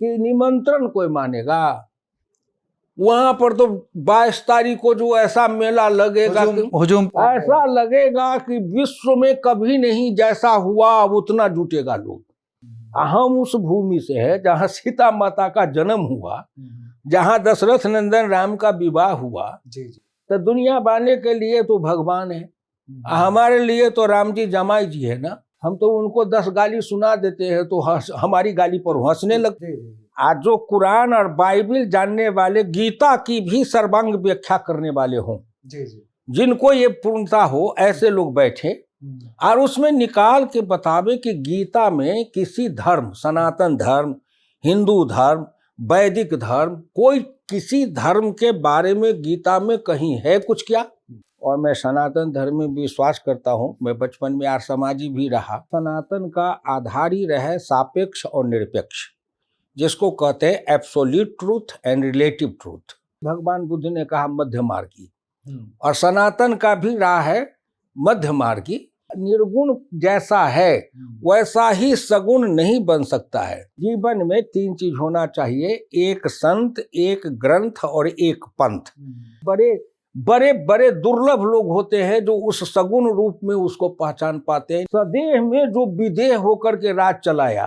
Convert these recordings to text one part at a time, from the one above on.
कि निमंत्रण कोई मानेगा? वहां पर तो 22 तारीख को जो ऐसा मेला लगेगा, हुजूम ऐसा लगेगा कि विश्व में कभी नहीं जैसा हुआ उतना जुटेगा लोग। हम उस भूमि से है जहाँ सीता माता का जन्म हुआ, जहाँ दशरथ नंदन राम का विवाह हुआ। तो दुनिया बाने के लिए तो भगवान है, हमारे लिए तो राम जी जमाई जी है ना। हम तो उनको 10 गाली सुना देते हैं तो हमारी गाली पर हंसने लगते हैं। आज जो कुरान और बाइबल जानने वाले, गीता की भी सर्वांग व्याख्या करने वाले हों, जिनको ये पूर्णता हो, ऐसे लोग बैठे और उसमें निकाल के बतावे कि गीता में किसी धर्म, सनातन धर्म, हिंदू धर्म, वैदिक धर्म, कोई किसी धर्म के बारे में गीता में कहीं है कुछ क्या? और मैं सनातन धर्म में विश्वास करता हूँ। मैं बचपन में आर्यसमाजी भी रहा। सनातन का आधार ही रहे सापेक्ष और निरपेक्ष, जिसको कहते हैं absolute truth and relative truth. भगवान बुद्ध ने कहा मध्य मार्गी, और सनातन का भी राह है मध्य मार्गी। निर्गुण जैसा है वैसा ही सगुण नहीं बन सकता है। जीवन में 3 चीज होना चाहिए, एक संत, एक ग्रंथ और एक पंथ। बड़े बड़े बड़े दुर्लभ लोग होते हैं जो उस सगुण रूप में उसको पहचान पाते हैं। सदेह में जो विदेह होकर के राज चलाया,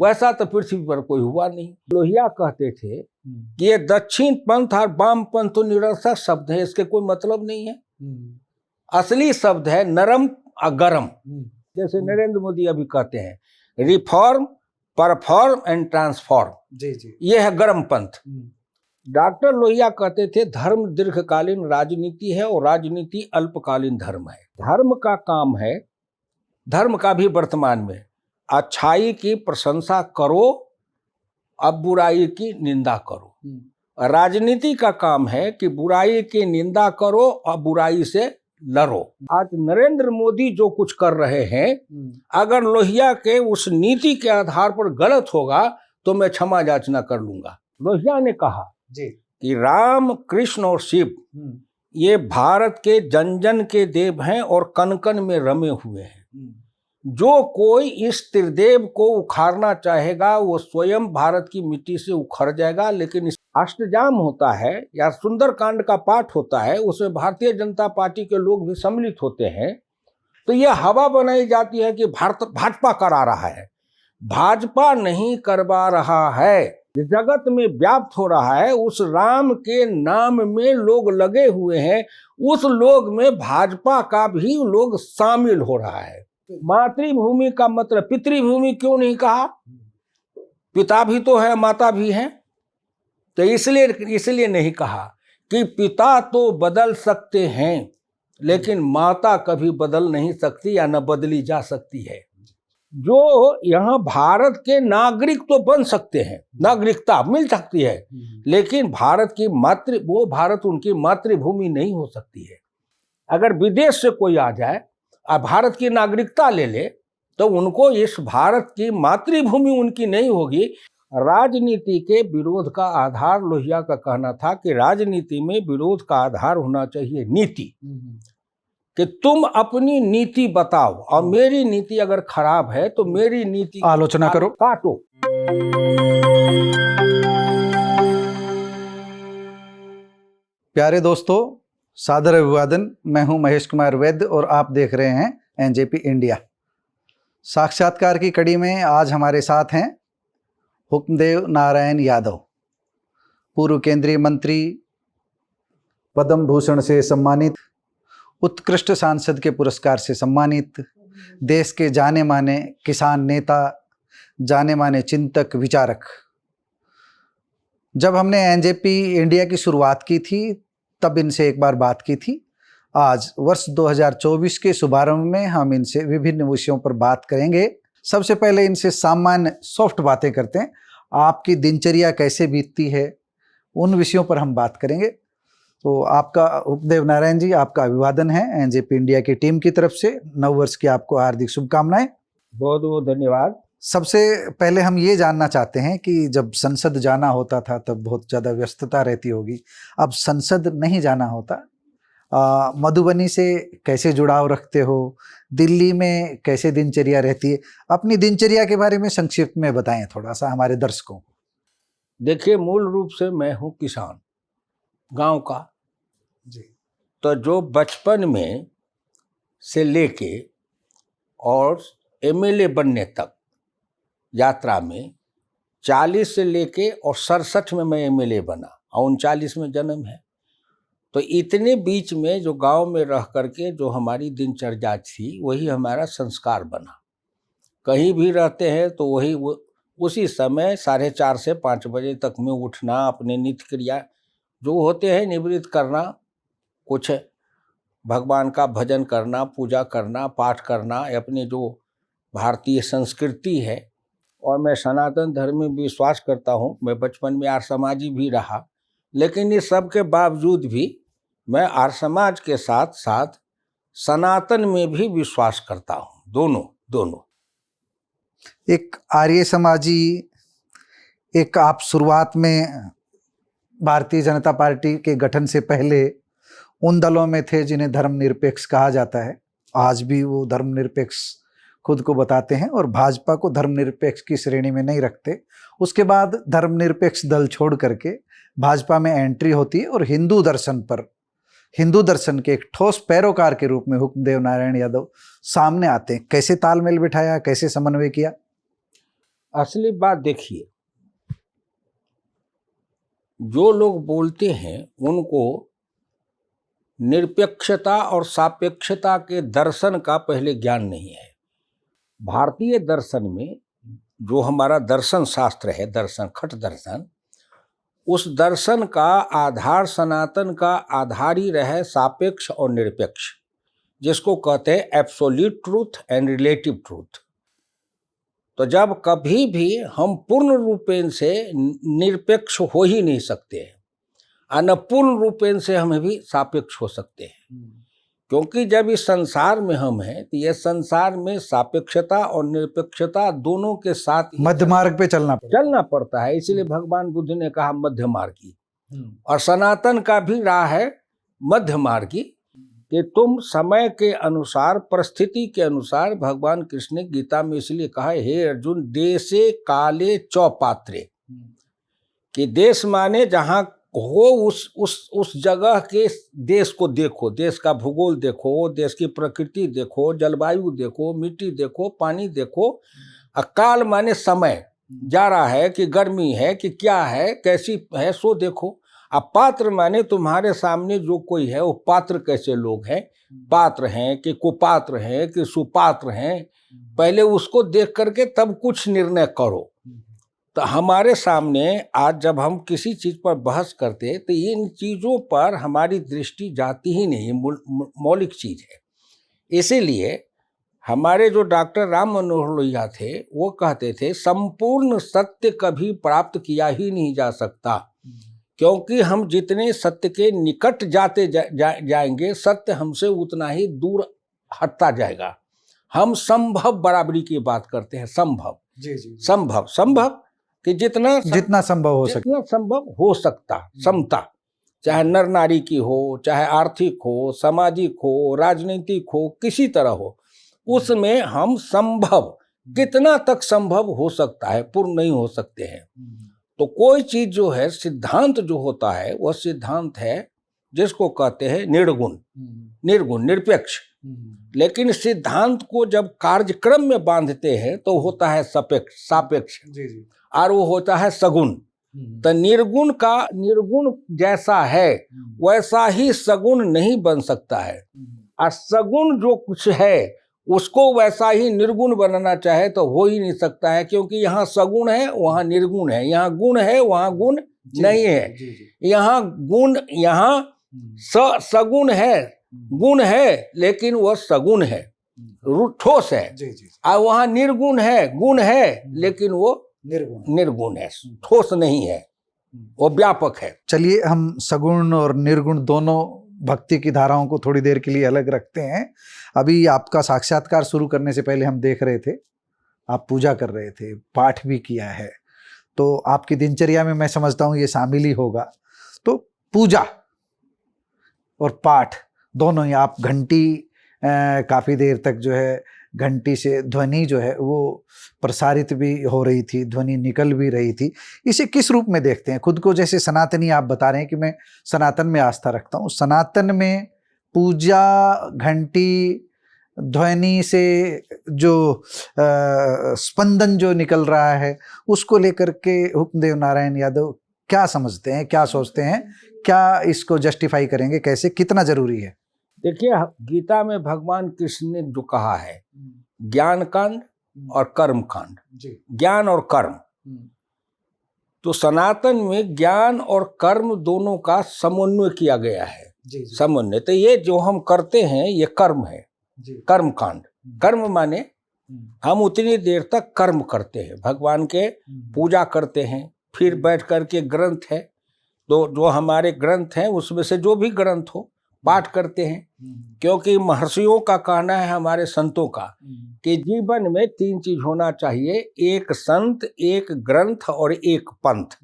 वैसा तो पृथ्वी पर कोई हुआ नहीं। लोहिया कहते थे कि ये दक्षिण पंथ और वाम पंथ तो निरर्थक शब्द है, इसके कोई मतलब नहीं है। असली शब्द है नरम और गरम। जैसे नरेंद्र मोदी अभी कहते हैं रिफॉर्म, परफॉर्म एंड ट्रांसफॉर्म, ये है गरम पंथ। डॉक्टर लोहिया कहते थे धर्म दीर्घकालीन राजनीति है और राजनीति अल्पकालीन धर्म है। धर्म का काम है, धर्म का भी वर्तमान में, अच्छाई की प्रशंसा करो, अब बुराई की निंदा करो। राजनीति का काम है कि बुराई की निंदा करो और बुराई से लड़ो। आज नरेंद्र मोदी जो कुछ कर रहे हैं, अगर लोहिया के उस नीति के आधार पर गलत होगा तो मैं क्षमा याचना कर लूंगा। लोहिया ने कहा कि राम, कृष्ण और शिव ये भारत के जन जन के देव हैं और कन कन में रमे हुए हैं। जो कोई इस त्रिदेव को उखाड़ना चाहेगा वो स्वयं भारत की मिट्टी से उखड़ जाएगा। लेकिन इस अष्टजाम होता है या सुंदरकांड का पाठ होता है, उसमें भारतीय जनता पार्टी के लोग भी सम्मिलित होते हैं, तो यह हवा बनाई जाती है कि भाजपा करा रहा है। भाजपा नहीं करवा रहा है, जगत में व्याप्त हो रहा है। उस राम के नाम में लोग लगे हुए हैं, उस लोग में भाजपा का भी लोग शामिल हो रहा है। मातृभूमि का मतलब पितृभूमि क्यों नहीं कहा? पिता भी तो है, माता भी है, तो इसलिए नहीं कहा कि पिता तो बदल सकते हैं लेकिन माता कभी बदल नहीं सकती या न बदली जा सकती है। जो यहाँ भारत के नागरिक तो बन सकते हैं, नागरिकता मिल सकती है, लेकिन भारत की भारत उनकी मातृभूमि नहीं हो सकती है। अगर विदेश से कोई आ जाए और भारत की नागरिकता ले ले तो उनको इस भारत की मातृभूमि उनकी नहीं होगी। राजनीति के विरोध का आधार, लोहिया का कहना था कि राजनीति में विरोध का आधार होना चाहिए नीति, कि तुम अपनी नीति बताओ और मेरी नीति अगर खराब है तो मेरी नीति आलोचना करो, काटो। प्यारे दोस्तों, सादर अभिवादन। मैं हूं महेश कुमार वैद्य और आप देख रहे हैं एनजेपी इंडिया। साक्षात्कार की कड़ी में आज हमारे साथ हैं हुक्मदेव नारायण यादव, पूर्व केंद्रीय मंत्री, पद्म भूषण से सम्मानित, उत्कृष्ट सांसद के पुरस्कार से सम्मानित, देश के जाने माने किसान नेता, जाने माने चिंतक, विचारक। जब हमने एनजेपी इंडिया की शुरुआत की थी तब इनसे एक बार बात की थी। आज वर्ष 2024 के शुभारंभ में हम इनसे विभिन्न विषयों पर बात करेंगे। सबसे पहले इनसे सामान्य सॉफ्ट बातें करते हैं। आपकी दिनचर्या कैसे बीतती है, उन विषयों पर हम बात करेंगे। तो आपका हुक्मदेव नारायण जी, आपका अभिवादन है एनजेपी इंडिया की टीम की तरफ से। नववर्ष की आपको हार्दिक शुभकामनाएं। बहुत बहुत धन्यवाद। सबसे पहले हम ये जानना चाहते हैं कि जब संसद जाना होता था तब बहुत ज़्यादा व्यस्तता रहती होगी, अब संसद नहीं जाना होता, मधुबनी से कैसे जुड़ाव रखते हो, दिल्ली में कैसे दिनचर्या रहती है? अपनी दिनचर्या के बारे में संक्षिप्त में बताएं थोड़ा सा हमारे दर्शकों। देखिए, मूल रूप से मैं हूँ किसान, गांव का। जी। तो जो बचपन में से लेके और एमएलए बनने तक यात्रा में 40 से लेके और 67 में मैं एमएलए बना और 39 में जन्म है। तो इतने बीच में जो गांव में रह करके जो हमारी दिनचर्या थी वही हमारा संस्कार बना। कहीं भी रहते हैं तो वही उसी समय 4:30 से 5 बजे तक में उठना, अपने नित्य क्रिया जो होते हैं निवृत्त करना, कुछ भगवान का भजन करना, पूजा करना, पाठ करना, अपनी जो भारतीय संस्कृति है। और मैं सनातन धर्म में विश्वास करता हूँ। मैं बचपन में आर्य समाजी भी रहा, लेकिन इस सब के बावजूद भी मैं आर्य समाज के साथ साथ सनातन में भी विश्वास करता हूँ। दोनों। एक आर्य समाजी, एक आप शुरुआत में भारतीय जनता पार्टी के गठन से पहले उन दलों में थे जिन्हें धर्मनिरपेक्ष कहा जाता है। आज भी वो धर्मनिरपेक्ष खुद को बताते हैं और भाजपा को धर्मनिरपेक्ष की श्रेणी में नहीं रखते। उसके बाद धर्मनिरपेक्ष दल छोड़ करके भाजपा में एंट्री होती है और हिंदू दर्शन के एक ठोस पैरोकार के रूप में हुक्मदेव नारायण यादव सामने आते हैं। कैसे तालमेल बिठाया, कैसे समन्वय किया? असली बात देखिए, जो लोग बोलते हैं उनको निरपेक्षता और सापेक्षता के दर्शन का पहले ज्ञान नहीं है। भारतीय दर्शन में जो हमारा दर्शन शास्त्र है, दर्शन, खट दर्शन, उस दर्शन का आधार, सनातन का आधार ही रहे सापेक्ष और निरपेक्ष, जिसको कहते हैं absolute truth and relative truth. तो जब कभी भी हम पूर्ण रूपेण से निरपेक्ष हो ही नहीं सकते हैं और न पूर्ण रूपेण से हम भी सापेक्ष हो सकते हैं, क्योंकि जब इस संसार में हम हैं तो यह संसार में सापेक्षता और निरपेक्षता दोनों के साथ मध्य मार्ग पे चलना पड़ता है। इसीलिए भगवान बुद्ध ने कहा मध्य मार्गी, और सनातन का भी राह है मध्य मार्गी, कि तुम समय के अनुसार, परिस्थिति के अनुसार, भगवान कृष्ण ने गीता में इसलिए कहा, हे अर्जुन, देशे काले चौपात्रे, कि देश माने जहाँ हो उस जगह के देश को देखो, देश का भूगोल देखो, देश की प्रकृति देखो, जलवायु देखो, मिट्टी देखो, पानी देखो। काल माने समय, जा रहा है कि गर्मी है कि क्या है, कैसी है, सो देखो। अब पात्र माने तुम्हारे सामने जो कोई है वो पात्र कैसे लोग हैं, पात्र हैं कि कुपात्र हैं कि सुपात्र हैं, पहले उसको देख करके तब कुछ निर्णय करो। तो हमारे सामने आज जब हम किसी चीज पर बहस करते तो इन चीजों पर हमारी दृष्टि जाती ही नहीं, मौलिक चीज है। इसीलिए हमारे जो डॉक्टर राम मनोहर लोहिया थे वो कहते थे, संपूर्ण सत्य कभी प्राप्त किया ही नहीं जा सकता, क्योंकि हम जितने सत्य के निकट जाते जाएंगे सत्य हमसे उतना ही दूर हटता जाएगा। हम संभव बराबरी की बात करते हैं, संभव, जी। संभव कि जितना संभव हो सकता, समता, चाहे नर नारी की हो, चाहे आर्थिक हो, सामाजिक हो, राजनीतिक हो, किसी तरह हो, उसमें हम संभव, कितना तक संभव हो सकता है, पूर्ण नहीं हो सकते हैं। तो कोई चीज जो है, सिद्धांत जो होता है, वह सिद्धांत है जिसको कहते हैं निर्गुण, निरपेक्ष। लेकिन सिद्धांत को जब कार्यक्रम में बांधते हैं तो होता है सापेक्ष, और वो होता है सगुण। तो निर्गुण जैसा है वैसा ही सगुण नहीं बन सकता है, और सगुण जो कुछ है उसको वैसा ही निर्गुण बनाना चाहे तो हो ही नहीं सकता है, क्योंकि यहाँ सगुण है वहाँ निर्गुण है, यहाँ गुण है वहाँ गुण नहीं है, यहाँ गुण, यहाँ सगुण है, गुण है लेकिन वह सगुण है, ठोस है, और वहाँ निर्गुण है, गुण है लेकिन वो निर्गुण है, ठोस नहीं है, वो व्यापक है। चलिए, हम सगुण और निर्गुण दोनों भक्ति की धाराओं को थोड़ी देर के लिए अलग रखते हैं। अभी आपका साक्षात्कार शुरू करने से पहले हम देख रहे थे, आप पूजा कर रहे थे, पाठ भी किया है, तो आपकी दिनचर्या में मैं समझता हूँ ये शामिल ही होगा। तो पूजा और पाठ दोनों ही, आप घंटी काफ़ी देर तक जो है घंटी से ध्वनि जो है वो प्रसारित भी हो रही थी, ध्वनि निकल भी रही थी। इसे किस रूप में देखते हैं? खुद को जैसे सनातनी आप बता रहे हैं कि मैं सनातन में आस्था रखता हूँ, सनातन में पूजा घंटी ध्वनि से जो स्पंदन जो निकल रहा है उसको लेकर के हुक्मदेव नारायण यादव क्या समझते हैं, क्या सोचते हैं, क्या इसको जस्टिफाई करेंगे, कैसे, कितना जरूरी है? देखिए, गीता में भगवान कृष्ण ने जो कहा है, ज्ञान कांड और कर्म कांड, ज्ञान और कर्म, तो सनातन में ज्ञान और कर्म दोनों का समन्वय किया गया है। समन्वय, तो ये जो हम करते हैं ये कर्म है, कर्म कांड। कर्म माने हम उतनी देर तक कर्म करते हैं, भगवान के पूजा करते हैं, फिर बैठ करके ग्रंथ है, तो जो हमारे ग्रंथ हैं उसमें से जो भी ग्रंथ हो पाठ करते हैं, क्योंकि महर्षियों का कहना है, हमारे संतों का, कि जीवन में 3 चीज होना चाहिए, एक संत, एक ग्रंथ और एक पंथ।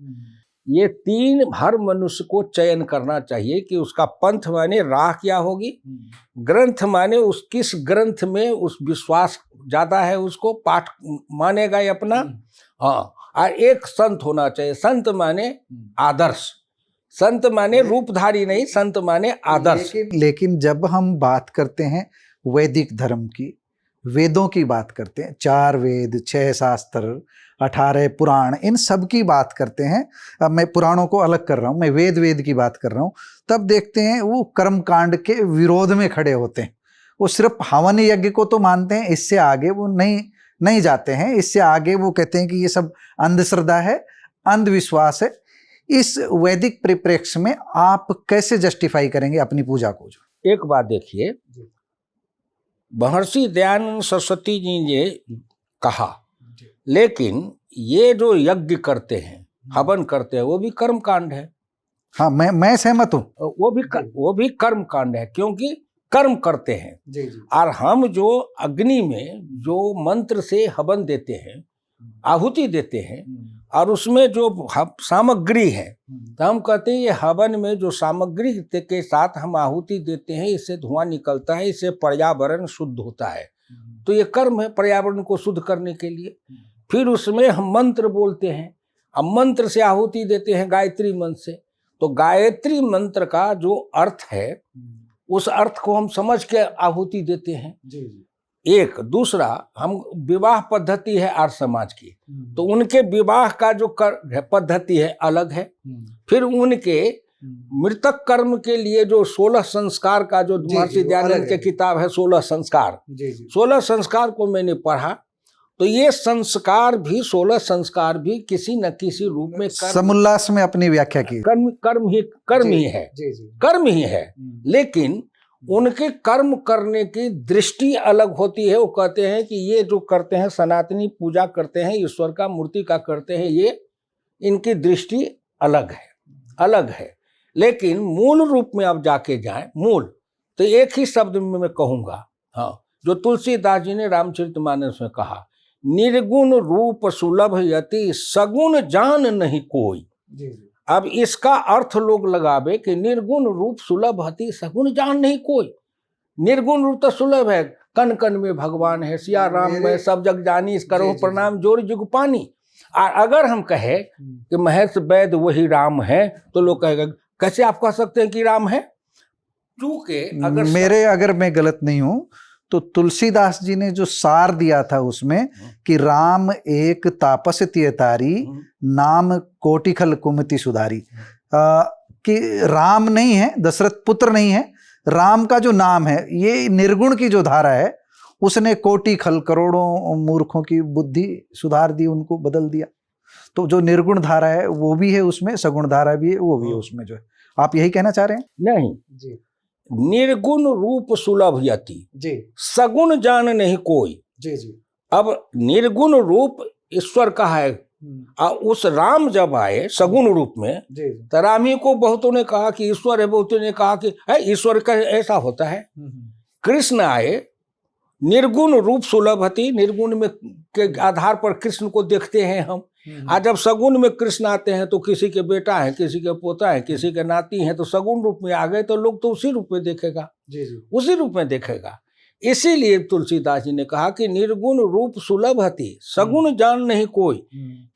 ये 3 हर मनुष्य को चयन करना चाहिए कि उसका पंथ माने राह क्या होगी, ग्रंथ माने उस किस ग्रंथ में उस विश्वास ज्यादा है उसको पाठ मानेगा ये अपना, हाँ, और एक संत होना चाहिए। संत माने आदर्श, संत माने रूपधारी नहीं, संत माने आदर्श। लेकिन जब हम बात करते हैं वैदिक धर्म की, वेदों की बात करते हैं, 4 वेद, 6 शास्त्र, 18 पुराण, इन सब की बात करते हैं, अब मैं पुराणों को अलग कर रहा हूँ, मैं वेद की बात कर रहा हूँ, तब देखते हैं वो कर्म कांड के विरोध में खड़े होते हैं। वो सिर्फ हवन यज्ञ को तो मानते हैं, इससे आगे वो नहीं जाते हैं, इससे आगे वो कहते हैं कि ये सब अंधश्रद्धा है, अंधविश्वास है। इस वैदिक परिप्रेक्ष्य में आप कैसे जस्टिफाई करेंगे अपनी पूजा को? जो एक बात देखिए, महर्षि दयानंद सरस्वती जी ने कहा, लेकिन ये जो यज्ञ करते हैं, हवन करते हैं, वो भी कर्म कांड है। हाँ, मैं सहमत हूँ, वो भी कर्म कांड है, क्योंकि कर्म करते हैं। और हम जो अग्नि में जो मंत्र से हवन देते हैं, आहुति देते हैं, और उसमें जो सामग्री है, तो हम कहते हैं ये हवन में जो सामग्री के साथ हम आहुति देते हैं, इससे धुआं निकलता है, इससे पर्यावरण शुद्ध होता है, तो ये कर्म है पर्यावरण को शुद्ध करने के लिए। फिर उसमें हम मंत्र बोलते हैं, अब मंत्र से आहुति देते हैं गायत्री मंत्र से, तो गायत्री मंत्र का जो अर्थ है उस अर्थ को हम समझ के आहुति देते हैं। एक दूसरा, हम विवाह पद्धति है आर्य समाज की, तो उनके विवाह का जो पद्धति है अलग है। फिर उनके मृतक कर्म के लिए जो 16 संस्कार का जो महर्षि दयानंद के किताब है 16 संस्कार, 16 संस्कार को मैंने पढ़ा, तो ये संस्कार भी 16 संस्कार भी किसी न किसी रूप में समुल्लास में अपनी व्याख्या की, कर्म ही है। लेकिन उनके कर्म करने की दृष्टि अलग होती है। वो कहते हैं कि ये जो करते हैं, सनातनी पूजा करते हैं, ईश्वर का मूर्ति का करते हैं, ये इनकी दृष्टि अलग है। लेकिन मूल रूप में अब जाके जाएं, मूल तो एक ही शब्द में मैं कहूंगा, हाँ, जो तुलसीदास जी ने रामचरितमानस में कहा, निर्गुण रूप सुलभ यति सगुण जान नहीं कोई। अब इसका अर्थ लोग लगावे कि निर्गुण रूप सुलभ हति सगुण जान नहीं कोई। निर्गुण रूप तो सुलभ है, कन कन में भगवान है, सिया राम में सब जग जानी, करो प्रणाम जोर जुग पानी। और अगर हम कहे कि महर्षि वैद वही राम है, तो लोग कहेगा कैसे आप कह सकते हैं कि राम है? क्योंकि अगर मैं गलत नहीं हूं तो तुलसीदास जी ने जो सार दिया था उसमें कि राम एक तापस त्यतारी, नाम कोटिखल कुमति सुधारी, कि राम नहीं है, दशरथ पुत्र नहीं है, राम का जो नाम है, ये निर्गुण की जो धारा है, उसने कोटि खल करोड़ों मूर्खों की बुद्धि सुधार दी, उनको बदल दिया। तो जो निर्गुण धारा है वो भी है उसमें, सगुण धारा भी है वो भी है उसमें, जो है आप यही कहना चाह रहे हैं? नहीं जी, निर्गुण रूप सुलभ यति जी, सगुण जान नहीं कोई जी। अब निर्गुण रूप ईश्वर का है, उस राम जब आए सगुण रूप में, तो राम ही को बहुतों ने कहा कि ईश्वर है, बहुतों ने कहा कि ईश्वर का ऐसा होता है। कृष्ण आए, निर्गुण रूप सुलभति, निर्गुण में के आधार पर कृष्ण को देखते हैं हम। आज जब सगुण में कृष्ण आते हैं तो किसी के बेटा है, किसी के पोता है, किसी के नाती है, तो सगुण रूप में आ गए तो लोग तो उसी रूप में देखेगा, उसी रूप में देखेगा। इसीलिए तुलसीदास जी ने कहा कि निर्गुण रूप सुलभ हति, सगुण जान नहीं कोई।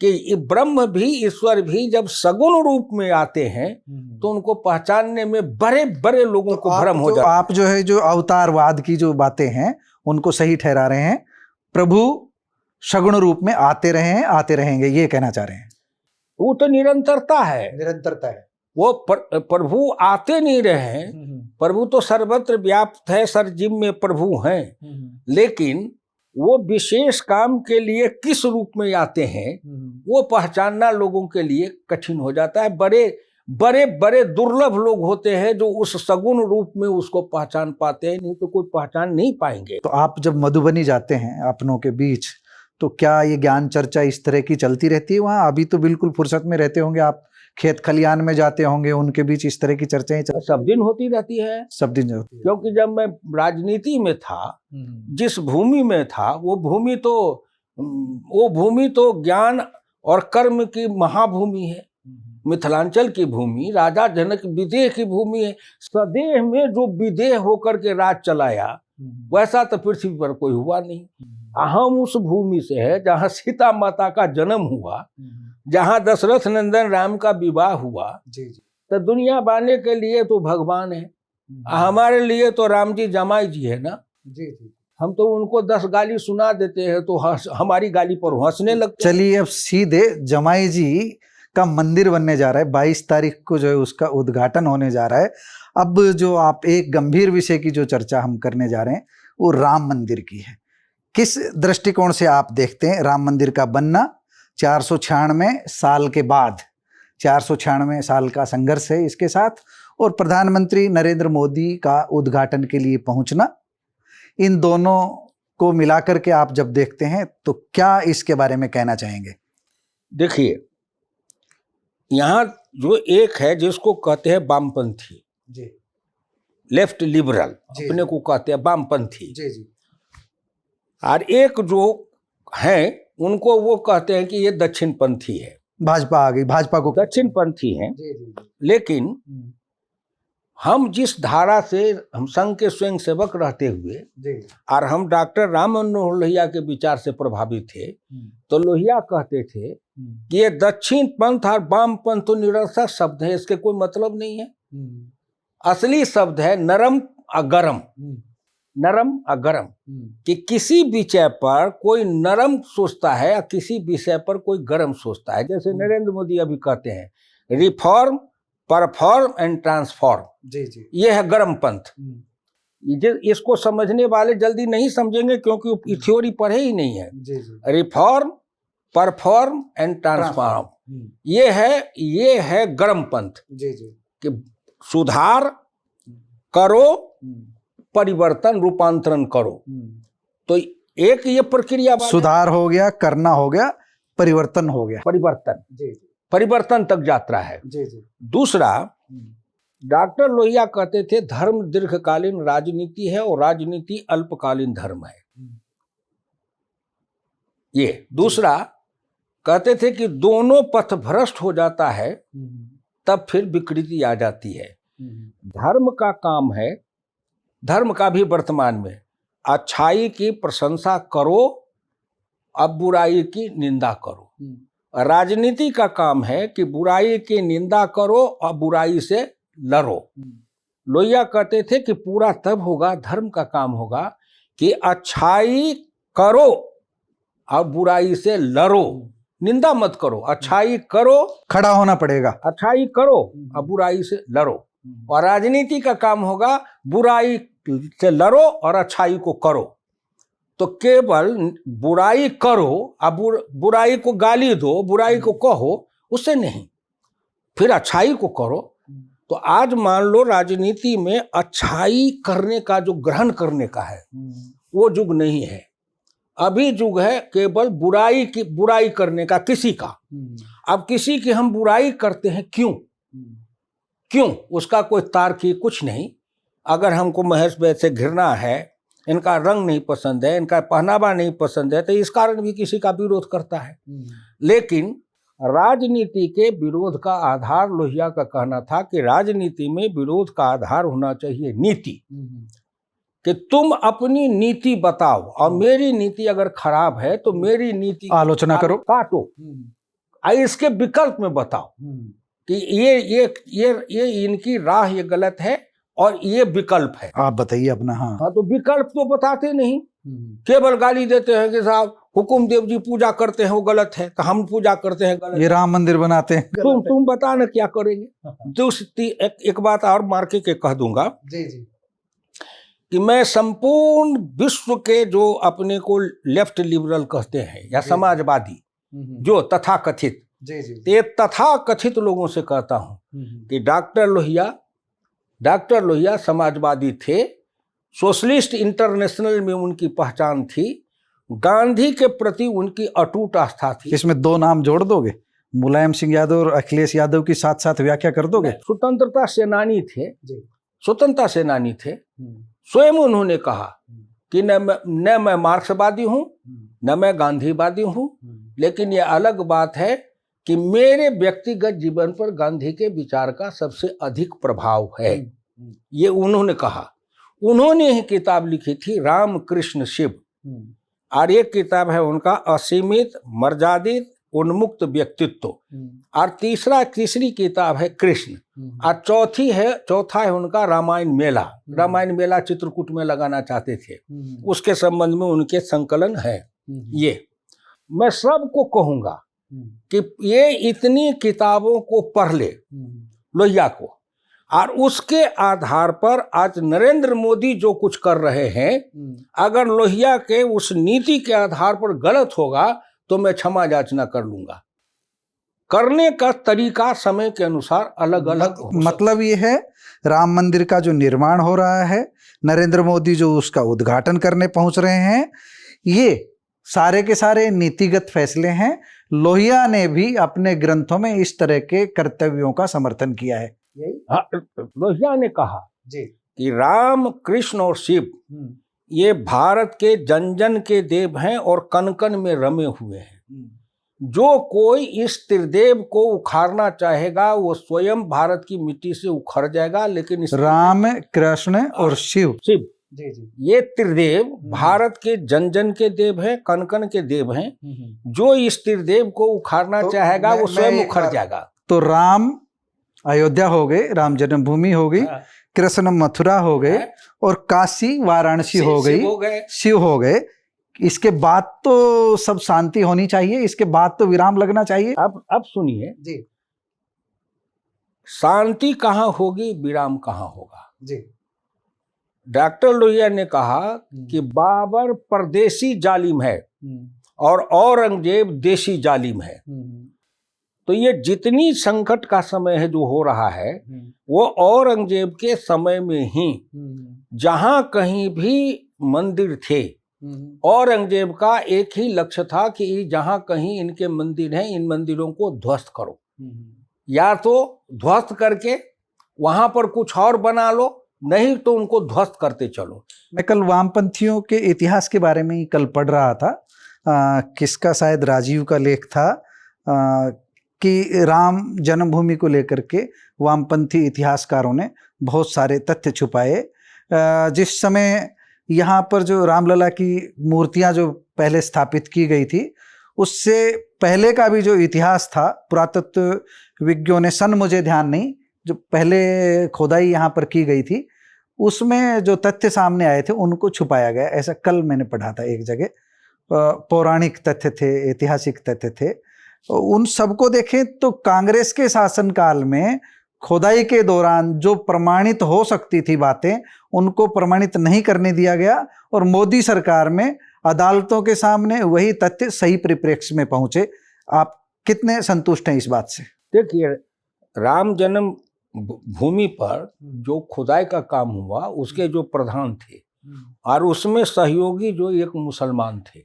कि ये ब्रह्म भी ईश्वर भी जब सगुण रूप में आते हैं तो उनको पहचानने में बड़े बड़े लोगों को भ्रम हो जाता है। आप जो है जो अवतारवाद की जो बातें हैं उनको सही ठहरा रहे हैं। प्रभु सगुण रूप में आते रहे हैं, आते रहेंगे, ये कहना चाह रहे हैं। वो तो निरंतरता है, निरंतरता है। वो प्रभु आते नहीं रहे हैं। प्रभु तो सर्वत्र व्याप्त है, सरजिम में प्रभु हैं, लेकिन वो विशेष काम के लिए किस रूप में आते हैं वो पहचानना लोगों के लिए कठिन हो जाता है। बड़े बड़े बड़े दुर्लभ लोग होते हैं जो उस सगुण रूप में उसको पहचान पाते हैं, नहीं तो कोई पहचान नहीं पाएंगे। तो आप जब मधुबनी जाते हैं अपनों के बीच, तो क्या ये ज्ञान चर्चा इस तरह की चलती रहती है वहाँ? अभी तो बिल्कुल फुर्सत में रहते होंगे आप, खेत खलियान में जाते होंगे, उनके बीच इस तरह की चर्चाएं सब दिन होती रहती है। सब दिन होती है। क्योंकि जब मैं राजनीति में था, जिस भूमि में था, वो भूमि तो ज्ञान और कर्म की महाभूमि है। मिथिलांचल की भूमि राजा जनक विदेह की भूमि है। सदेह में जो विदेह होकर के राज चलाया वैसा तो पृथ्वी पर कोई हुआ नहीं। हम उस भूमि से है जहाँ सीता माता का जन्म हुआ, जहाँ दशरथ नंदन राम का विवाह हुआ। तो दुनिया बाने के लिए तो भगवान है, हमारे लिए तो राम जी जमाई जी है ना। हम तो उनको 10 गाली सुना देते हैं तो हमारी गाली पर हंसने लगते। चलिए अब सीधे जमाई जी का मंदिर बनने जा रहा है, 22 तारीख को जो है उसका उद्घाटन होने जा रहा है। अब जो आप एक गंभीर विषय की जो चर्चा हम करने जा रहे हैं वो राम मंदिर की है। किस दृष्टिकोण से आप देखते हैं राम मंदिर का बनना? 496 साल के बाद, 496 साल का संघर्ष है इसके साथ, और प्रधानमंत्री नरेंद्र मोदी का उद्घाटन के लिए पहुंचना, इन दोनों को मिलाकर के आप जब देखते हैं तो क्या इसके बारे में कहना चाहेंगे? देखिए, यहाँ जो एक है जिसको कहते हैं वामपंथी, लेफ्ट लिबरल, अपने को कहते हैं वामपंथी, और एक जो है उनको वो कहते हैं कि ये दक्षिणपंथी है। भाजपा आ गई, भाजपा को दक्षिणपंथी हैं। लेकिन हम जिस धारा से, हम संघ के स्वयं सेवक रहते हुए और हम डॉक्टर राम मनोहर लोहिया के विचार से प्रभावित थे, तो लोहिया कहते थे कि ये दक्षिण पंथ और वाम पंथ तो निरर्थक शब्द है, इसके कोई मतलब नहीं है। असली शब्द है नरम अगरम। नरम अगरम, कि किसी विषय पर कोई नरम सोचता है और किसी विषय पर कोई गरम सोचता है। जैसे नरेंद्र मोदी अभी कहते हैं रिफॉर्म, परफॉर्म एंड ट्रांसफॉर्म, ये है गरम पंथ। इसको समझने वाले जल्दी नहीं समझेंगे क्योंकि थ्योरी पढ़े ही नहीं है। रिफॉर्म, परफॉर्म एंड ट्रांसफॉर्म, ये है गरम पंथ। कि सुधार करो, परिवर्तन रूपांतरण करो। तो एक ये प्रक्रिया, सुधार हो गया, करना हो गया, परिवर्तन हो गया, परिवर्तन तक यात्रा है। दूसरा, डॉक्टर लोहिया कहते थे धर्म दीर्घकालीन राजनीति है और राजनीति अल्पकालीन धर्म है। ये दूसरा कहते थे कि दोनों पथ भ्रष्ट हो जाता है तब फिर विकृति आ जाती है। धर्म का काम है, धर्म का भी वर्तमान में, अच्छाई की प्रशंसा करो, अब बुराई की निंदा करो। राजनीति का काम है कि बुराई की निंदा करो और बुराई से लड़ो। लोहिया कहते थे कि पूरा तब होगा, धर्म का काम होगा कि अच्छाई करो और बुराई से लड़ो, निंदा मत करो, अच्छाई करो, खड़ा होना पड़ेगा, अच्छाई करो और बुराई से लड़ो। और राजनीति का काम होगा बुराई से लड़ो और अच्छाई को करो। तो केवल बुराई करो और बुराई को गाली दो, बुराई को कहो, उससे नहीं, फिर अच्छाई को करो। तो आज मान लो राजनीति में अच्छाई करने का जो ग्रहण करने का है वो युग नहीं है। अभी युग है केवल बुराई करने का, किसी का। अब किसी की हम बुराई करते हैं, क्यों? उसका कोई तार्किक कुछ नहीं। अगर हमको महेश भाई से घृणा है, इनका रंग नहीं पसंद है, इनका पहनावा नहीं पसंद है, तो इस कारण भी किसी का विरोध करता है। लेकिन राजनीति के विरोध का आधार, लोहिया का कहना था कि राजनीति में विरोध का आधार होना चाहिए नीति। कि तुम अपनी नीति बताओ और मेरी नीति अगर खराब है तो मेरी नीति आलोचना करो, काटो, इसके विकल्प में बताओ कि ये इनकी राह ये गलत है और ये विकल्प है। आप बताइए अपना। हाँ, तो विकल्प तो बताते नहीं, केवल गाली देते हैं कि साहब हुकुम देव जी पूजा करते हैं वो गलत है, तो हम पूजा करते हैं गलत, ये राम मंदिर बनाते हैं, तुम बता ना क्या करेंगे। दूसरी एक बात और मार के कह दूंगा जी जी, कि मैं संपूर्ण विश्व के जो अपने को लेफ्ट लिबरल कहते हैं या समाजवादी जो तथाकथित, जी जी, ये तथाकथित लोगों से कहता हूं कि डॉक्टर लोहिया समाजवादी थे, सोशलिस्ट इंटरनेशनल में उनकी पहचान थी, गांधी के प्रति उनकी अटूट आस्था थी। इसमें दो नाम जोड़ दोगे, मुलायम सिंह यादव और अखिलेश यादव की साथ साथ व्याख्या कर दोगे? स्वतंत्रता सेनानी थे जी, स्वतंत्रता सेनानी थे। स्वयं उन्होंने कहा कि न मैं मार्क्सवादी हूं न मैं गांधीवादी हूं, लेकिन यह अलग बात है कि मेरे व्यक्तिगत जीवन पर गांधी के विचार का सबसे अधिक प्रभाव है, ये उन्होंने कहा। उन्होंने ही किताब लिखी थी राम कृष्ण शिव, और एक किताब है उनका असीमित मर्यादित उन्मुक्त व्यक्तित्व, और तीसरी किताब है कृष्ण, और चौथा है उनका रामायण मेला चित्रकूट में लगाना चाहते थे, उसके संबंध में उनके संकलन है। ये मैं सबको कहूंगा कि ये इतनी किताबों को पढ़ ले लोहिया को, और उसके आधार पर आज नरेंद्र मोदी जो कुछ कर रहे हैं, अगर लोहिया के उस नीति के आधार पर गलत होगा तो मैं क्षमा याचना कर लूंगा। करने का तरीका समय के अनुसार अलग अलग मतलब ये है, राम मंदिर का जो निर्माण हो रहा है, नरेंद्र मोदी जो उसका उद्घाटन करने पहुंच रहे हैं, ये सारे के सारे नीतिगत फैसले हैं। लोहिया ने भी अपने ग्रंथों में इस तरह के कर्तव्यों का समर्थन किया है। लोहिया ने कहा कि राम कृष्ण और शिव ये भारत के जन जन के देव हैं और कन कन में रमे हुए हैं। जो कोई इस त्रिदेव को उखाड़ना चाहेगा वो स्वयं भारत की मिट्टी से उखड़ जाएगा, लेकिन राम कृष्ण और शिव जी जी, ये त्रिदेव भारत के जन जन के देव हैं, कन कन के देव हैं। जो इस त्रिदेव को उखाड़ना चाहेगा वो स्वयं उखड़ जाएगा। तो राम अयोध्या हो गए, राम जन्मभूमि हो गई, कृष्ण मथुरा हो गए, और काशी वाराणसी हो गई, शिव हो गए। इसके बाद तो सब शांति होनी चाहिए, इसके बाद तो विराम लगना चाहिए। अब सुनिए जी, शांति कहाँ होगी, विराम कहाँ होगा जी। डॉक्टर लोहिया ने कहा कि बाबर परदेसी जालिम है और औरंगजेब देशी जालिम है। तो ये जितनी संकट का समय है जो हो रहा है, वो औरंगजेब के समय में ही जहां कहीं भी मंदिर थे, औरंगजेब का एक ही लक्ष्य था कि जहां कहीं इनके मंदिर हैं, इन मंदिरों को ध्वस्त करो, या तो ध्वस्त करके वहां पर कुछ और बना लो, नहीं तो उनको ध्वस्त करते चलो। मैं कल वामपंथियों के इतिहास के बारे में ही कल पढ़ रहा था, किसका शायद राजीव का लेख था, कि राम जन्मभूमि को लेकर के वामपंथी इतिहासकारों ने बहुत सारे तथ्य छुपाए। जिस समय यहाँ पर जो रामलला की मूर्तियाँ जो पहले स्थापित की गई थी, उससे पहले का भी जो इतिहास था, पुरातत्व विज्ञों ने, सन मुझे ध्यान नहीं, जो पहले खोदाई यहाँ पर की गई थी, उसमें जो तथ्य सामने आए थे उनको छुपाया गया, ऐसा कल मैंने पढ़ा था एक जगह। पौराणिक तथ्य थे, ऐतिहासिक तथ्य थे, उन सबको देखें तो कांग्रेस के शासनकाल में खोदाई के दौरान जो प्रमाणित हो सकती थी बातें, उनको प्रमाणित नहीं करने दिया गया, और मोदी सरकार में अदालतों के सामने वही तथ्य सही परिप्रेक्ष्य में पहुंचे। आप कितने संतुष्ट हैं इस बात से? देखिए, राम जन्म भूमि पर जो खुदाई का काम हुआ, उसके जो प्रधान थे और उसमें सहयोगी जो एक मुसलमान थे,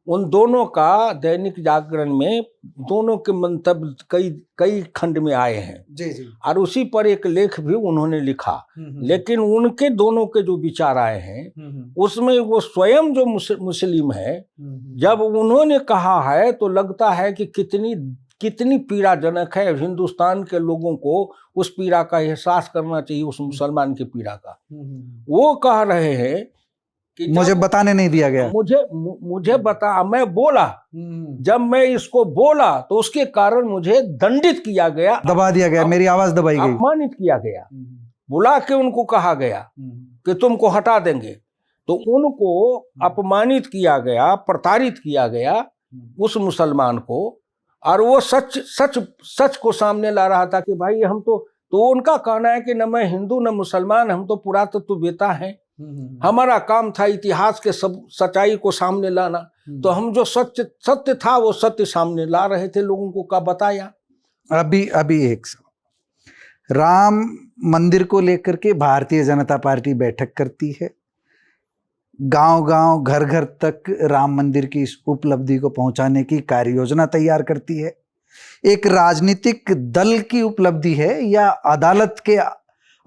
उन दोनों का दैनिक जागरण में दोनों के मंतव्य कई खंड में आए हैं जी जी, और उसी पर एक लेख भी उन्होंने लिखा। लेकिन उनके दोनों के जो विचार आए हैं, उसमें वो स्वयं जो मुस्लिम है, जब उन्होंने कहा है तो लगता है कि कितनी कितनी पीड़ाजनक है। हिंदुस्तान के लोगों को उस पीड़ा का एहसास करना चाहिए, उस मुसलमान की पीड़ा का। वो कह रहे हैं कि मुझे बताने नहीं दिया गया, मुझे बता, मैं बोला, जब मैं इसको बोला तो उसके कारण मुझे दंडित किया गया, दबा दिया गया, मेरी आवाज दबाई गई, अपमानित किया गया, बुला के उनको कहा गया कि तुमको हटा देंगे। तो उनको अपमानित किया गया, प्रताड़ित किया गया उस मुसलमान को, और वो सच को सामने ला रहा था कि भाई हम तो उनका कहना है कि न मैं हिंदू न मुसलमान, हम तो पुरातत्ववेता हैं, हमारा काम था इतिहास के सब सच्चाई को सामने लाना। तो हम जो सत्य था वो सत्य सामने ला रहे थे, लोगों को का बताया। अभी एक राम मंदिर को लेकर के भारतीय जनता पार्टी बैठक करती है, गांव-गांव, घर-घर तक राम मंदिर की इस उपलब्धि को पहुंचाने की कार्य योजना तैयार करती है। एक राजनीतिक दल की उपलब्धि है या अदालत के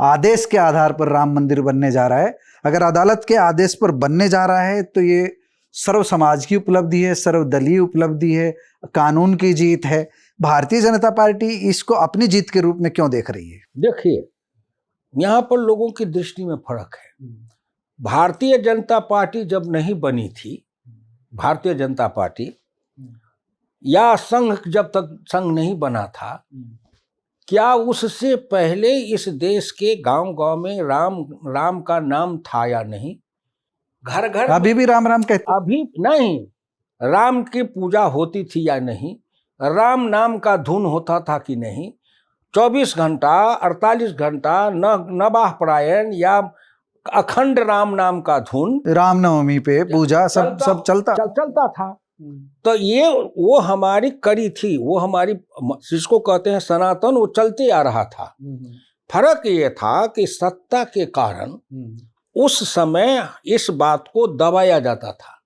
आदेश के आधार पर राम मंदिर बनने जा रहा है? अगर अदालत के आदेश पर बनने जा रहा है तो ये सर्व समाज की उपलब्धि है, सर्वदलीय उपलब्धि है, कानून की जीत है। भारतीय जनता पार्टी इसको अपनी जीत के रूप में क्यों देख रही है? देखिए, यहाँ पर लोगों की दृष्टि में फर्क है। भारतीय जनता पार्टी जब नहीं बनी थी, भारतीय जनता पार्टी या संघ जब तक संघ नहीं बना था, क्या उससे पहले इस देश के गांव-गांव में राम का नाम था या नहीं? घर घर अभी भी राम राम कहते? अभी नहीं। राम की पूजा होती थी या नहीं? राम नाम का धुन होता था कि नहीं? 24 घंटा 48 घंटा नवाह परायण या अखंड राम नाम का धुन, रामनवमी पे पूजा सब चलता था। तो ये वो हमारी कड़ी थी, वो हमारी, जिसको कहते हैं सनातन, वो चलते आ रहा था। फर्क ये था कि सत्ता के कारण उस समय इस बात को दबाया जाता था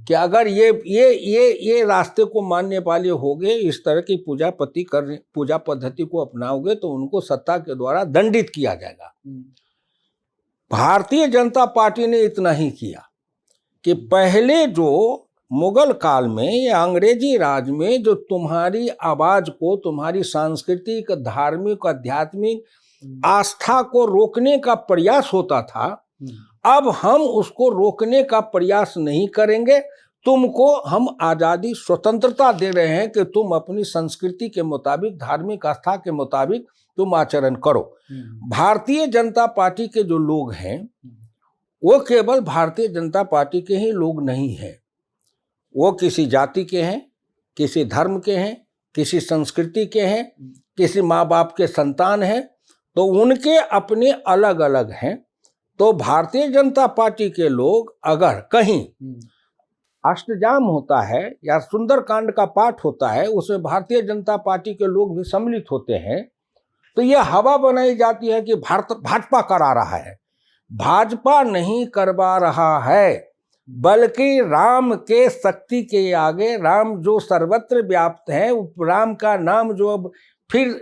कि अगर ये रास्ते को मानने वाले होगे, इस तरह की पूजा पद्धति को अपनाओगे तो उनको सत्ता के द्वारा दंडित किया जाएगा। भारतीय जनता पार्टी ने इतना ही किया कि पहले जो मुगल काल में या अंग्रेजी राज में जो तुम्हारी आवाज को, तुम्हारी सांस्कृतिक, धार्मिक, आध्यात्मिक आस्था को रोकने का प्रयास होता था, अब हम उसको रोकने का प्रयास नहीं करेंगे। तुमको हम आजादी, स्वतंत्रता दे रहे हैं कि तुम अपनी संस्कृति के मुताबिक, धार्मिक आस्था के मुताबिक तुम आचरण करो। भारतीय जनता पार्टी के जो लोग हैं वो केवल भारतीय जनता पार्टी के ही लोग नहीं हैं, वो किसी जाति के हैं, किसी धर्म के हैं, किसी संस्कृति के हैं, किसी माँ बाप के संतान हैं, तो उनके अपने अलग अलग हैं। तो भारतीय जनता पार्टी के लोग अगर कहीं अष्टजाम होता है या सुंदरकांड का पाठ होता है, उसमें भारतीय जनता पार्टी के लोग भी सम्मिलित होते हैं, तो यह हवा बनाई जाती है कि भाजपा करा रहा है। भाजपा नहीं करवा रहा है, बल्कि राम के शक्ति के आगे, राम जो सर्वत्र व्याप्त है, राम का नाम जो अब फिर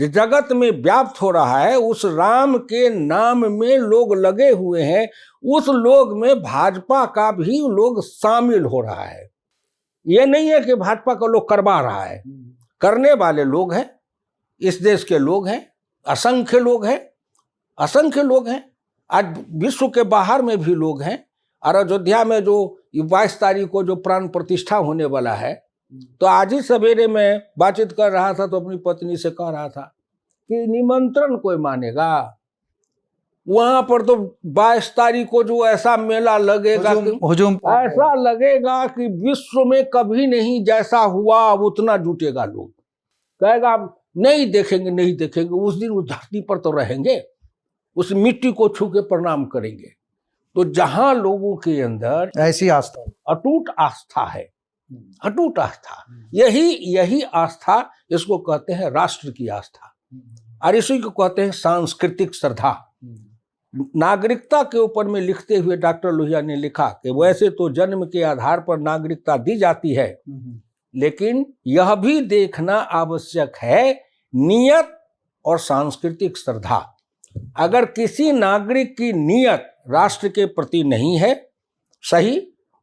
जगत में व्याप्त हो रहा है, उस राम के नाम में लोग लगे हुए हैं, उस लोग में भाजपा का भी लोग शामिल हो रहा है। ये नहीं है कि भाजपा का लोग करवा रहा है, करने वाले लोग हैं, इस देश के लोग हैं, असंख्य लोग हैं, असंख्य लोग हैं। आज विश्व के बाहर में भी लोग हैं। और अयोध्या में जो 22 तारीख को जो प्राण प्रतिष्ठा होने वाला है, तो आज ही सवेरे मैं बातचीत कर रहा था तो अपनी पत्नी से कह रहा था कि निमंत्रण कोई मानेगा? वहां पर तो 22 तारीख को जो ऐसा मेला लगेगा, ऐसा लगेगा कि विश्व में कभी नहीं जैसा हुआ, अब उतना जुटेगा। लोग कहेगा नहीं देखेंगे, नहीं देखेंगे। उस दिन उस धरती पर तो रहेंगे, उस मिट्टी को छू के प्रणाम करेंगे। तो जहां लोगों के अंदर ऐसी आस्था, अटूट आस्था है, अटूट आस्था, यही आस्था, इसको कहते हैं राष्ट्र की आस्था, और इसी को कहते हैं सांस्कृतिक श्रद्धा। नागरिकता के ऊपर में लिखते हुए डॉक्टर लोहिया ने लिखा कि वैसे तो जन्म के आधार पर नागरिकता दी जाती है, लेकिन यह भी देखना आवश्यक है नियत और सांस्कृतिक श्रद्धा। अगर किसी नागरिक की नियत राष्ट्र के प्रति नहीं है सही,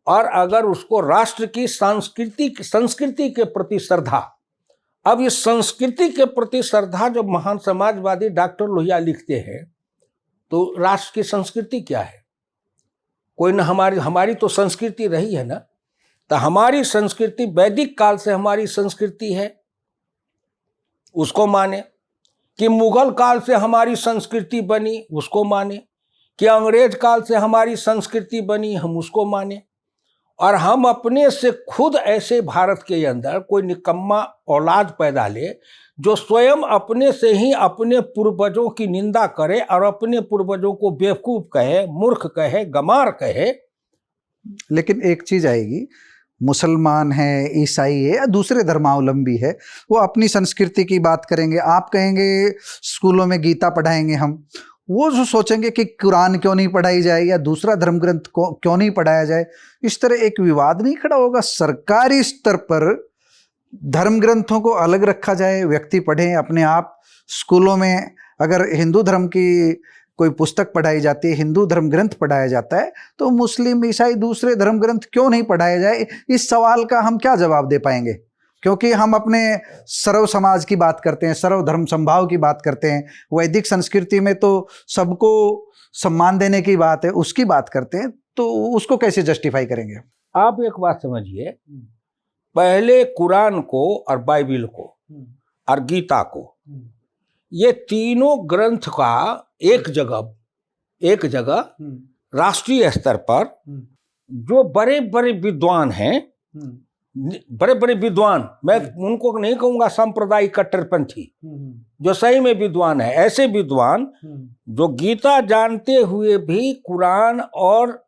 और अगर उसको राष्ट्र की संस्कृति के प्रति श्रद्धा अब इस संस्कृति के प्रति श्रद्धा जब महान समाजवादी डॉक्टर लोहिया लिखते हैं तो राष्ट्र की संस्कृति क्या है? कोई न हमारी तो संस्कृति रही है ना, तो हमारी संस्कृति वैदिक काल से हमारी संस्कृति है, उसको माने। कि मुगल काल से हमारी संस्कृति बनी, उसको माने। कि अंग्रेज काल से हमारी संस्कृति बनी, हम उसको माने। और हम अपने से खुद ऐसे भारत के अंदर कोई निकम्मा औलाद पैदा ले जो स्वयं अपने से ही अपने पूर्वजों की निंदा करे और अपने पूर्वजों को बेवकूफ कहे, मूर्ख कहे, गमार कहे। लेकिन एक चीज आएगी, मुसलमान है, ईसाई है या दूसरे धर्मावलंबी है, वो अपनी संस्कृति की बात करेंगे। आप कहेंगे स्कूलों में गीता पढ़ाएंगे हम, वो जो सोचेंगे कि कुरान क्यों नहीं पढ़ाई जाए या दूसरा धर्म ग्रंथ को क्यों नहीं पढ़ाया जाए। इस तरह एक विवाद नहीं खड़ा होगा? सरकारी स्तर पर धर्म ग्रंथों को अलग रखा जाए, व्यक्ति पढ़ें अपने आप। स्कूलों में अगर हिंदू धर्म की कोई पुस्तक पढ़ाई जाती है, हिंदू धर्म ग्रंथ पढ़ाया जाता है, तो मुस्लिम, ईसाई, दूसरे धर्म ग्रंथ क्यों नहीं पढ़ाया जाए? इस सवाल का हम क्या जवाब दे पाएंगे? क्योंकि हम अपने सर्व समाज की बात करते हैं, सर्व धर्म संभाव की बात करते हैं। वैदिक संस्कृति में तो सबको सम्मान देने की बात है, उसकी बात करते हैं, तो उसको कैसे जस्टिफाई करेंगे? आप एक बात समझिए, पहले कुरान को और बाइबिल को और गीता को, ये तीनों ग्रंथ का एक जगह राष्ट्रीय स्तर पर जो बड़े बड़े विद्वान हैं, बड़े बड़े विद्वान, मैं उनको नहीं कहूंगा सांप्रदायिक कट्टरपंथी, जो सही में विद्वान है, ऐसे विद्वान जो गीता जानते हुए भी कुरान और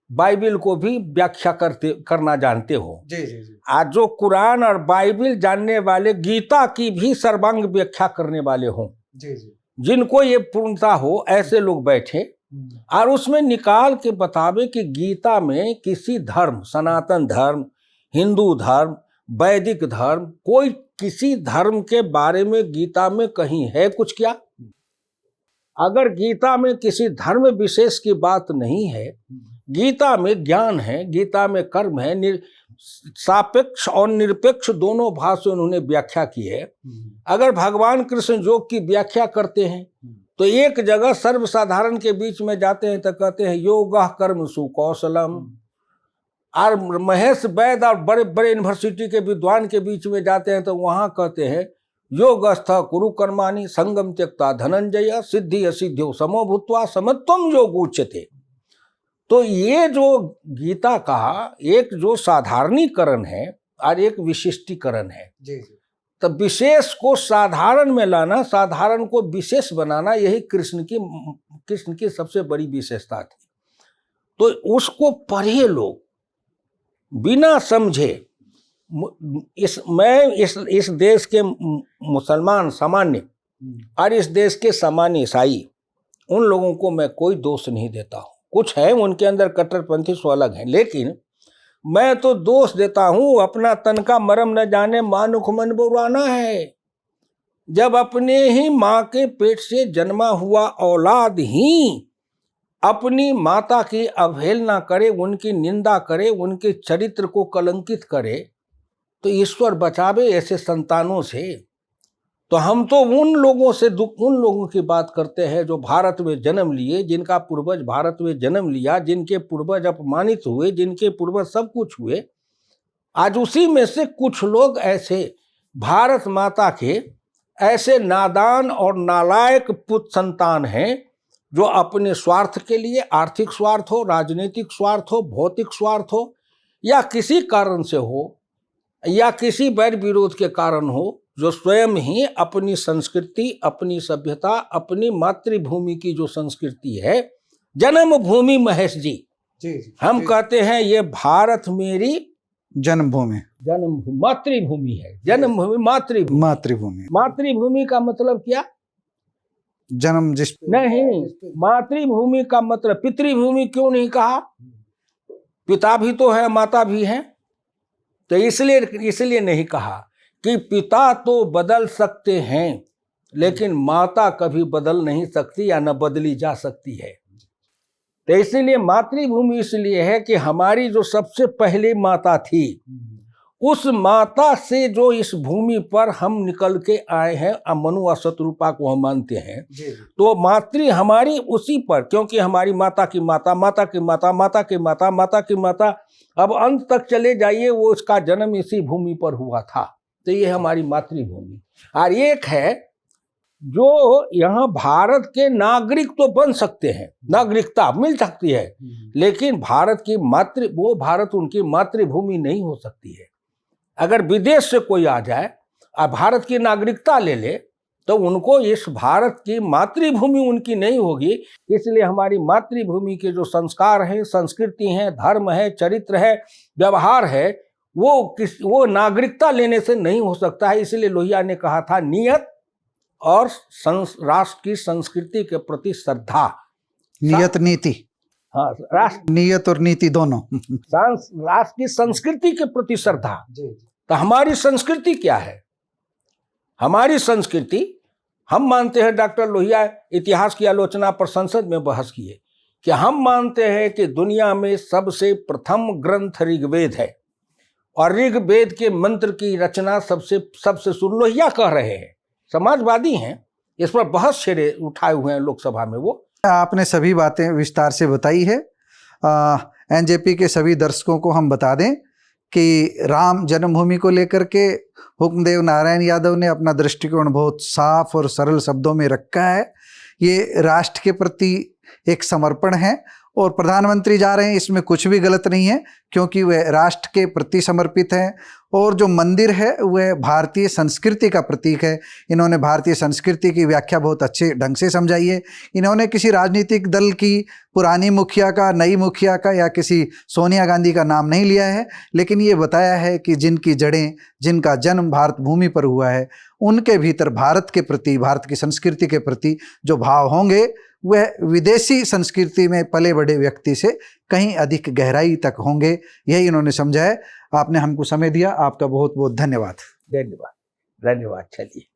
बाइबिल को भी व्याख्या करना जानते हो। जी जी जी। आज जो कुरान और बाइबिल जानने वाले गीता की भी सर्वांग व्याख्या करने वाले हों, जी जी, जिनको ये पूर्णता हो, ऐसे लोग बैठे और उसमें निकाल के बतावे कि गीता में किसी धर्म, सनातन धर्म, हिंदू धर्म, वैदिक धर्म, कोई किसी धर्म के बारे में गीता में कहीं है कुछ क्या? अगर गीता में किसी धर्म विशेष की बात नहीं है, गीता में ज्ञान है, गीता में कर्म है, सापेक्ष और निरपेक्ष दोनों भाव से उन्होंने व्याख्या की है। अगर भगवान कृष्ण योग की व्याख्या करते हैं तो एक जगह सर्वसाधारण के बीच में जाते हैं तो कहते हैं योगः कर्म सुकौशलम, और महेश वैद और बड़े बड़े यूनिवर्सिटी के विद्वान के बीच में जाते हैं तो वहां कहते हैं योगस्थ कुरु कर्माणि संगम त्यक्ता धनंजय सिद्धि असिद्ध्यो समो भूत्वा समत्वम योग उच्यते। तो ये जो गीता का एक जो साधारणीकरण है और एक विशिष्टीकरण है, तो विशेष को साधारण में लाना, साधारण को विशेष बनाना, यही कृष्ण की सबसे बड़ी विशेषता थी। तो उसको पढ़े लोग बिना समझे। इस देश के मुसलमान सामान्य और इस देश के सामान्य ईसाई, उन लोगों को मैं कोई दोष नहीं देता हूँ। कुछ है उनके अंदर कट्टरपंथी, सो अलग है, लेकिन मैं तो दोष देता हूँ अपना तन का मरम न जाने मानुख मन बुराना है। जब अपने ही माँ के पेट से जन्मा हुआ औलाद ही अपनी माता की अवहेलना करे, उनकी निंदा करे, उनके चरित्र को कलंकित करे, तो ईश्वर बचावे ऐसे संतानों से। तो हम तो उन लोगों की बात करते हैं जो भारत में जन्म लिए, जिनका पूर्वज भारत में जन्म लिया, जिनके पूर्वज अपमानित हुए, जिनके पूर्वज सब कुछ हुए। आज उसी में से कुछ लोग ऐसे भारत माता के ऐसे नादान और नालायक पुत्र संतान हैं जो अपने स्वार्थ के लिए, आर्थिक स्वार्थ हो, राजनीतिक स्वार्थ हो, भौतिक स्वार्थ हो, या किसी कारण से हो, या किसी वैर विरोध के कारण हो, जो स्वयं ही अपनी संस्कृति, अपनी सभ्यता, अपनी मातृभूमि की जो संस्कृति है, जन्मभूमि महेश जी, हम कहते हैं ये भारत मेरी जन्मभूमि, मातृभूमि है। जन्मभूमि, मातृभूमि। मातृभूमि का मतलब क्या? जन्म जिस नहीं, मातृभूमि का मतलब पितृभूमि क्यों नहीं कहा? पिता भी तो है, माता भी है, तो इसलिए नहीं कहा कि पिता तो बदल सकते हैं लेकिन माता कभी बदल नहीं सकती या न बदली जा सकती है। तो इसीलिए मातृभूमि इसलिए है कि हमारी जो सबसे पहली माता थी उस माता से जो इस भूमि पर हम निकल के आए हैं, मनु और शत्रुपा को हम मानते हैं, तो मातृ हमारी उसी पर, क्योंकि हमारी माता की माता, माता की माता, माता की माता, माता की माता, अब अंत तक चले जाइए, वो उसका जन्म इसी भूमि पर हुआ था। तो ये हमारी मातृभूमि। और एक है जो यहाँ भारत के नागरिक तो बन सकते हैं, नागरिकता मिल सकती है, लेकिन भारत की वो भारत उनकी मातृभूमि नहीं हो सकती है। अगर विदेश से कोई आ जाए और भारत की नागरिकता ले ले, तो उनको इस भारत की मातृभूमि उनकी नहीं होगी। इसलिए हमारी मातृभूमि के जो संस्कार हैं, संस्कृति हैं, धर्म है, चरित्र है, व्यवहार है, वो नागरिकता लेने से नहीं हो सकता है। इसलिए लोहिया ने कहा था, नियत और राष्ट्र की संस्कृति के प्रति श्रद्धा। नियत नीति, हाँ, राष्ट्र नियत और नीति दोनों। राष्ट्र की संस्कृति के प्रति श्रद्धा। तो हमारी संस्कृति क्या है? हमारी संस्कृति, हम मानते हैं, डॉक्टर लोहिया इतिहास की आलोचना पर संसद में बहस किए, कि हम मानते हैं कि दुनिया में सबसे प्रथम ग्रंथ ऋग्वेद है, और ऋग्वेद के मंत्र की रचना सबसे लोहिया कह रहे हैं, समाजवादी हैं, इस पर बहस छेड़े उठाए हुए हैं लोकसभा में। वो आपने सभी बातें विस्तार से बताई है। एनजेपी के सभी दर्शकों को हम बता दें कि राम जन्मभूमि को लेकर के हुक्मदेव नारायण यादव ने अपना दृष्टिकोण बहुत साफ और सरल शब्दों में रखा है। ये राष्ट्र के प्रति एक समर्पण है, और प्रधानमंत्री जा रहे हैं, इसमें कुछ भी गलत नहीं है, क्योंकि वह राष्ट्र के प्रति समर्पित है। और जो मंदिर है वह भारतीय संस्कृति का प्रतीक है। इन्होंने भारतीय संस्कृति की व्याख्या बहुत अच्छे ढंग से समझाई है। इन्होंने किसी राजनीतिक दल की पुरानी मुखिया का, नई मुखिया का, या किसी सोनिया गांधी का नाम नहीं लिया है, लेकिन ये बताया है कि जिनकी जड़ें, जिनका जन्म भारत भूमि पर हुआ है, उनके भीतर भारत के प्रति, भारत की संस्कृति के प्रति जो भाव होंगे, वह विदेशी संस्कृति में पले बड़े व्यक्ति से कहीं अधिक गहराई तक होंगे। यही इन्होंने समझा है। आपने हमको समय दिया, आपका बहुत बहुत धन्यवाद। धन्यवाद, धन्यवाद। चलिए।